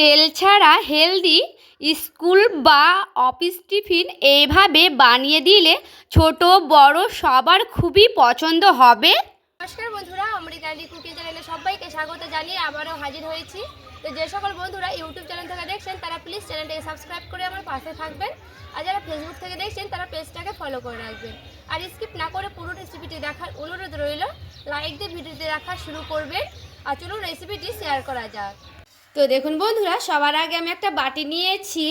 তেল ছাড়া healthy school বা অফিস টিফিন এইভাবে বানিয়ে দিলে ছোট বড় সবার খুবই পছন্দ হবে। নমস্কার বন্ধুরা, অমৃতালি কুকিং চ্যানেলে সবাইকে স্বাগত জানিয়ে আবারও হাজির হয়েছি। তো যে সকল বন্ধুরা ইউটিউব চ্যানেল থেকে দেখছেন তারা প্লিজ চ্যানেলটাকে সাবস্ক্রাইব করে আমার পাশে থাকবেন, আর যারা ফেসবুক থেকে দেখছেন তারা পেজটাকে ফলো করে রাখবেন। আর স্কিপ না করে পুরো রেসিপিটি দেখার অনুরোধ রইল। লাইক দিয়ে ভিডিওটি দেখা শুরু করবেন, আর চলুন রেসিপিটি শেয়ার করা যাক। তো দেখুন বন্ধুরা, সবার আগে আমি একটা বাটি নিয়েছি।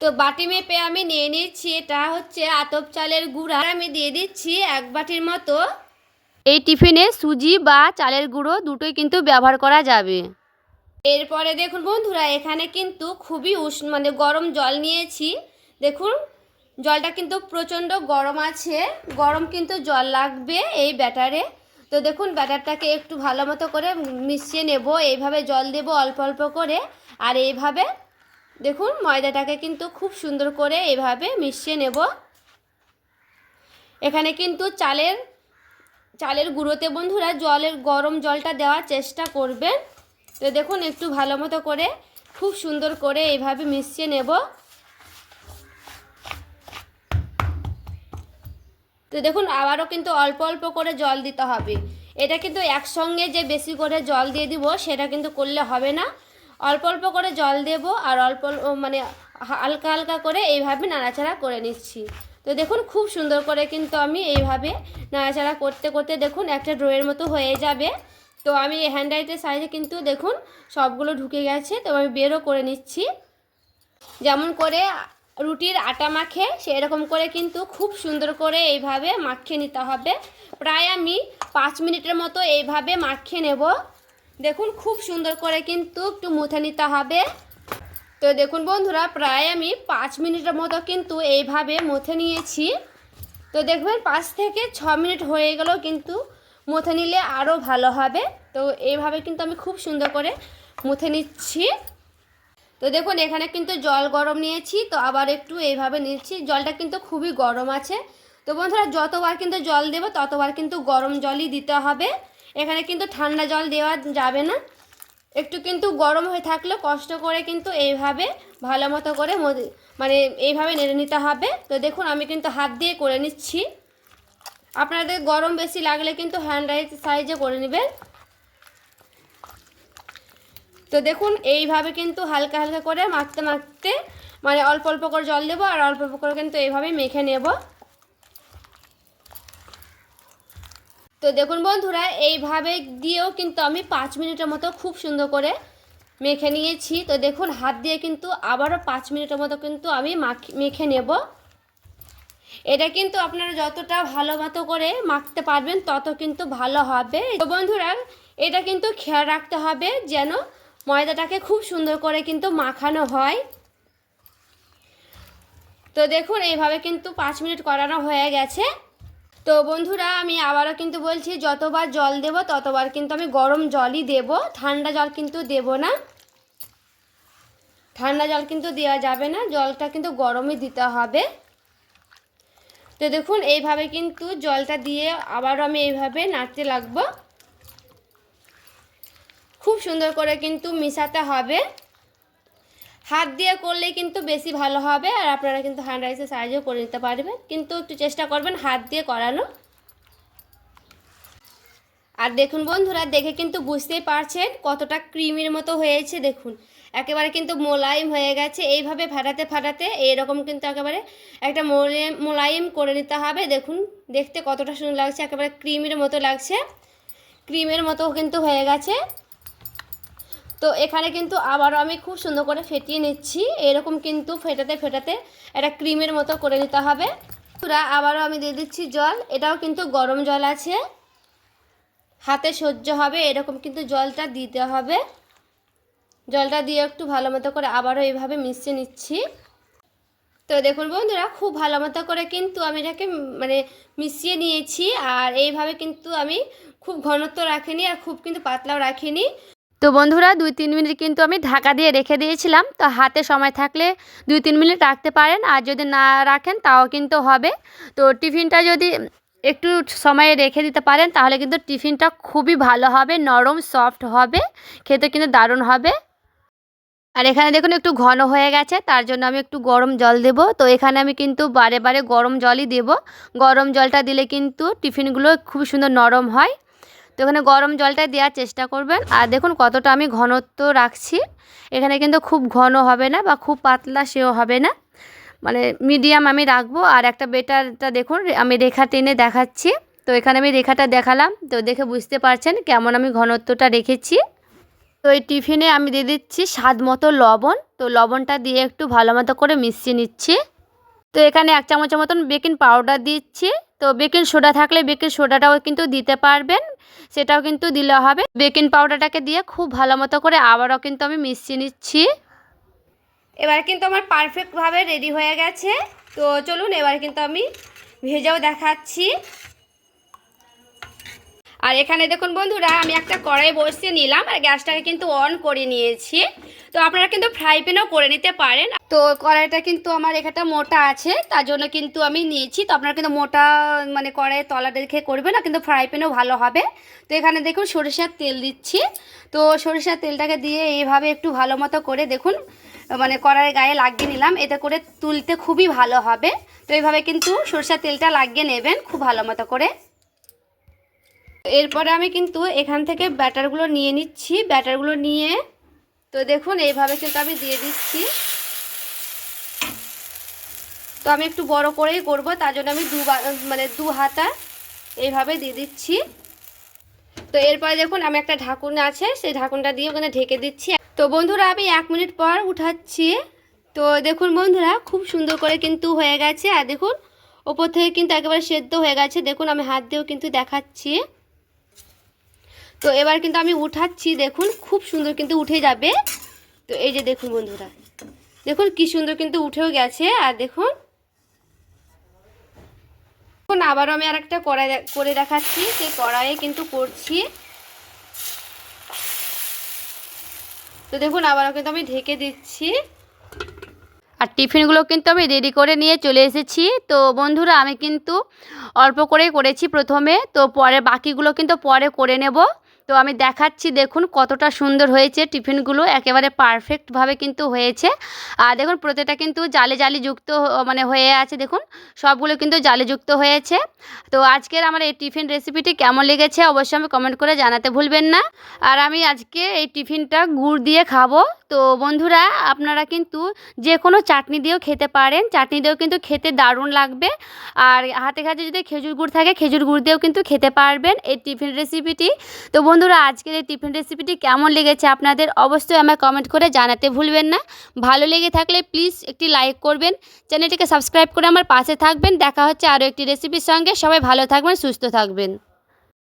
তো বাটি মেপে আমি নিয়ে নিচ্ছি, এটা হচ্ছে আতপ চালের গুঁড়া। আমি দিয়ে দিচ্ছি 1 বাটির মতো। এই টিফিনে সুজি বা চালের গুঁড়ো দুটোই কিন্তু ব্যবহার করা যাবে। এরপরে দেখুন বন্ধুরা, এখানে কিন্তু খুবই গরম জল নিয়েছি। দেখুন জলটা কিন্তু প্রচণ্ড গরম আছে, গরম কিন্তু জল লাগবে এই ব্যাটারে। তো দেখুন ব্যাটারটাকে একটু ভালো মতো করে মিশিয়ে নেব। এইভাবে জল দেব অল্প অল্প করে, আর এইভাবে দেখুন ময়দাটাকে কিন্তু খুব সুন্দর করে এইভাবে মিশিয়ে নেব। এখানে কিন্তু চালের গুঁড়োতে বন্ধুরা গরম জলটা দেওয়ার চেষ্টা করবেন। তো দেখুন একটু ভালো মতো করে খুব সুন্দর করে এইভাবে মিশিয়ে নেব। তো দেখুন আবারও কিন্তু অল্প অল্প করে জল দিতে হবে। এটা কিন্তু একসঙ্গে যে বেশি করে জল দিয়ে দিব সেটা কিন্তু করলে হবে না। অল্প অল্প করে জল দেব, আর হালকা হালকা করে এইভাবে নাড়াচাড়া করে নিচ্ছি। তো দেখুন খুব সুন্দর করে কিন্তু আমি এইভাবে নাড়াচাড়া করতে করতে দেখুন একটা ডোয়ের মতো হয়ে যাবে। তো আমি হ্যান্ড রাইটের সাইজে কিন্তু দেখুন সবগুলো ঢুকে গেছে। তো আমি বেরও করে নিচ্ছি। যেমন করে রুটির আটা মাখে সেরকম করে কিন্তু খুব সুন্দর করে এইভাবে মাখিয়ে নিতে হবে। প্রায় আমি 5 মিনিটের মতো এইভাবে মাখিয়ে নেব। দেখুন খুব সুন্দর করে কিন্তু একটু মুথে নিতে হবে। তো দেখুন বন্ধুরা, প্রায় আমি 5 মিনিটের মতো কিন্তু এইভাবে মুথে নিয়েছি। তো দেখবেন 5 থেকে 6 মিনিট হয়ে গেলেও কিন্তু মুথে নিলে আরও ভালো হবে। তো এইভাবে কিন্তু আমি খুব সুন্দর করে মুথে নিচ্ছি। তো দেখুন এখানে কিন্তু জল গরম নিয়েছি, তো আবার একটু এইভাবে নিচ্ছি। জলটা কিন্তু খুবই গরম আছে। তো বন্ধুরা যতবার কিন্তু জল দেব ততবার কিন্তু গরম জলই দিতে হবে। এখানে কিন্তু ঠান্ডা জল দেওয়া যাবে না। একটু কিন্তু গরম হয়ে থাকলেও কষ্ট করে কিন্তু এইভাবে ভালো মতো করে এইভাবে নেড়ে নিতে হবে। তো দেখুন আমি কিন্তু হাত দিয়ে করে নিচ্ছি। আপনাদের গরম বেশি লাগলে কিন্তু হ্যান্ড রাইস সাইজে করে নেবেন। তো দেখুন এইভাবে কিন্তু হালকা হালকা করে মাখতে মাখতে অল্প অল্প করে জল দেবো, আর অল্প অল্প করে কিন্তু এইভাবে মেখে নেব। তো দেখুন বন্ধুরা, এইভাবে দিয়েও কিন্তু আমি 5 মিনিটের মতো খুব সুন্দর করে মেখে নিয়েছি। তো দেখুন হাত দিয়ে কিন্তু আবারও 5 মিনিটের মতো কিন্তু আমি মেখে নেব। এটা কিন্তু আপনারা যতটা ভালো মতো করে মাখতে পারবেন তত কিন্তু ভালো হবে। তো বন্ধুরা, এটা কিন্তু খেয়াল রাখতে হবে যেন ময়দাটাকে খুব সুন্দর করে কিন্তু মাখানো হয়। তো দেখুন এইভাবে কিন্তু 5 মিনিট করানো হয়ে গেছে। তো বন্ধুরা, আমি আবারও কিন্তু বলছি, যতবার জল দেব ততবার কিন্তু আমি গরম জলই দেব, ঠান্ডা জল কিন্তু দেব না। ঠান্ডা জল কিন্তু দেওয়া যাবে না, জলটা কিন্তু গরমই দিতে হবে। তো দেখুন এইভাবে কিন্তু জলটা দিয়ে আবারও আমি এইভাবে নাড়তে লাগবো। খুব সুন্দর করে কিন্তু মিশাতে হবে। হাত দিয়ে করলে কিন্তু বেশি ভালো হবে, আর আপনারা কিন্তু হ্যান্ড রাইসের সাহায্যেও করে নিতে পারবেন, কিন্তু একটু চেষ্টা করবেন হাত দিয়ে করানো। আর দেখুন বন্ধুরা, দেখে কিন্তু বুঝতেই পারছেন কতটা ক্রিমের মতো হয়েছে। দেখুন একেবারে কিন্তু মোলায়েম হয়ে গেছে। এইভাবে ফাটাতে ফাটাতে এইরকম কিন্তু একেবারে একটা মোলায়েম করে নিতে হবে। দেখুন দেখতে কতটা সুন্দর লাগছে, একেবারে ক্রিমের মতো লাগছে, ক্রিমের মতো কিন্তু হয়ে গেছে। তো এখানে কিন্তু আবারও আমি খুব সুন্দর করে ফেটিয়ে নিচ্ছি। এরকম কিন্তু ফেটাতে ফেটাতে একটা ক্রিমের মতো করে নিতে হবে। পুরা আবারও আমি দিয়ে দিচ্ছি জল। এটাও কিন্তু গরম জল আছে, হাতে সহ্য হবে এরকম কিন্তু জলটা দিতে হবে। জলটা দিয়ে একটু ভালো মতো করে আবারও এইভাবে মিশিয়ে নিচ্ছি। তো দেখুন বন্ধুরা, খুব ভালো মতো করে কিন্তু আমি এটাকে মিশিয়ে নিয়েছি। আর এইভাবে কিন্তু আমি খুব ঘনত্ব রাখিনি, আর খুব কিন্তু পাতলাও রাখিনি। তো বন্ধুরা 2-3 মিনিট কিন্তু আমি ঢাকা দিয়ে রেখে দিয়েছিলাম। তো হাতে সময় থাকলে 2-3 মিনিট রাখতে পারেন, আর যদি না রাখেন তাও কিন্তু হবে। তো টিফিনটা যদি একটু সময়ে রেখে দিতে পারেন তাহলে কিন্তু টিফিনটা খুবই ভালো হবে, নরম সফট হবে, খেতে কিন্তু দারুণ হবে। আর এখানে দেখুন একটু ঘন হয়ে গেছে, তার জন্য আমি একটু গরম জল দেব। তো এখানে আমি কিন্তু বারে বারে গরম জলই দেব। গরম জলটা দিলে কিন্তু টিফিনগুলো খুব সুন্দর নরম হয়। তো এখানে গরম জলটা দেওয়ার চেষ্টা করবেন। আর দেখুন কতটা আমি ঘনত্ব রাখছি। এখানে কিন্তু খুব ঘন হবে না বা খুব পাতলা সেও হবে না, মানে মিডিয়াম আমি রাখবো। আর একটা বেটারটা দেখুন আমি রেখা টেনে দেখাচ্ছি। তো এখানে আমি রেখাটা দেখালাম, তো দেখে বুঝতে পারছেন কেমন আমি ঘনত্বটা রেখেছি। তো এই টিফিনে আমি দিয়ে দিচ্ছি স্বাদ মতো লবণ। তো লবণটা দিয়ে একটু ভালো মতো করে মিশিয়ে নিচ্ছি। তো এখানে 1 চামচের মতন বেকিং পাউডার দিচ্ছি। তো বেকিং সোডা থাকলে বেকিং সোডাটাও কিন্তু দিতে পারবেন, সেটাও কিন্তু দিলে হবে। বেকিং পাউডারটাকে দিয়ে খুব ভালো মতো করে আবারও কিন্তু আমি মিশিয়ে নিচ্ছি। এবার কিন্তু আমার পারফেক্টভাবে রেডি হয়ে গেছে। তো চলুন এবার কিন্তু আমি ভেজেও দেখাচ্ছি। আর এখানে দেখুন বন্ধুরা, আমি একটা কড়াই বসিয়ে নিলাম আর গ্যাসটাকে কিন্তু অন করে নিয়েছি। তো আপনারা কিন্তু ফ্রাই প্যানও করে নিতে পারেন। তো কড়াইটা কিন্তু আমার এখানটা মোটা আছে, তার জন্য কিন্তু আমি নিয়েছি। তো আপনারা কিন্তু মোটা মানে কড়াইয়ের তলা দেখে করবে না, কিন্তু ফ্রাই প্যানও ভালো হবে। তো এখানে দেখুন সরিষার তেল দিচ্ছি। তো সরিষার তেলটাকে দিয়ে এইভাবে একটু ভালো মতো করে দেখুন মানে কড়াইয়ের গায়ে লাগিয়ে নিলাম, এতে করে তুলতে খুবই ভালো হবে। তো এইভাবে কিন্তু সরিষার তেলটা লাগিয়ে নেবেন খুব ভালো মতো করে। এরপরে আমি কিন্তু এখান থেকে ব্যাটারগুলো নিয়ে নিচ্ছি। ব্যাটারগুলো নিয়ে তো দেখুন এইভাবে কিন্তু আমি দিয়ে দিচ্ছি। তো আমি একটু বড় করেই করব, তার জন্য আমি দু হাতা এইভাবে দিয়ে দিচ্ছি। তো এরপরে দেখুন আমি একটা ঢাকুন আছে, সেই ঢাকুনটা দিয়ে ওখানে ঢেকে দিচ্ছি। তো বন্ধুরা আমি 1 মিনিট পর উঠাচ্ছি। তো দেখুন বন্ধুরা খুব সুন্দর করে কিন্তু হয়ে গেছে। আর দেখুন ওপর থেকে কিন্তু একেবারে সেদ্ধ হয়ে গেছে। দেখুন আমি হাত দিয়েও কিন্তু দেখাচ্ছি। তো এবার কিন্তু আমি উঠাচ্ছি, দেখুন খুব সুন্দর কিন্তু উঠে যাবে। তো এই যে দেখুন বন্ধুরা, দেখুন কি সুন্দর কিন্তু উঠেও গেছে। আর দেখুন আবারও আমি আরেকটা কড়াই করে দেখাচ্ছি, সেই কড়াইয়ে কিন্তু করছি। তো দেখুন আবারও কিন্তু আমি ঢেকে দিচ্ছি। আর টিফিনগুলো কিন্তু আমি রেডি করে নিয়ে চলে এসেছি। তো বন্ধুরা আমি কিন্তু অল্প করেই করেছি প্রথমে, তো পরে বাকিগুলো কিন্তু পরে করে নেব। তো আমি দেখাচ্ছি দেখুন কতটা সুন্দর হয়েছে টিফিনগুলো, একেবারে পারফেক্টভাবে কিন্তু হয়েছে। আর দেখুন প্রত্যেকটা কিন্তু জালে জালি যুক্ত মানে হয়ে আছে, দেখুন সবগুলো কিন্তু জালে যুক্ত হয়েছে। তো আজকের আমার এই টিফিন রেসিপিটি কেমন লেগেছে অবশ্যই আমি কমেন্ট করে জানাতে ভুলবেন না। আর আমি আজকে এই টিফিনটা গুড় দিয়ে খাবো। তো বন্ধুরা আপনারা কিন্তু যে কোনো চাটনি দিয়েও খেতে পারেন, চাটনি দিয়েও কিন্তু খেতে দারুণ লাগবে। আর হাতে কাছে যদি খেজুর গুড় থাকে খেজুর গুড় দিয়েও কিন্তু খেতে পারবেন এই টিফিন রেসিপিটি। তো বন্ধুরা আজকের এই টিফিন রেসিপিটি কেমন লেগেছে আপনাদের অবশ্যই আমায় কমেন্ট করে জানাতে ভুলবেন না। ভালো লেগে থাকলে প্লিজ একটি লাইক করবেন, চ্যানেলটিকে সাবস্ক্রাইব করে আমার পাশে থাকবেন। দেখা হচ্ছে আরও একটি রেসিপির সঙ্গে। সবাই ভালো থাকবেন, সুস্থ থাকবেন।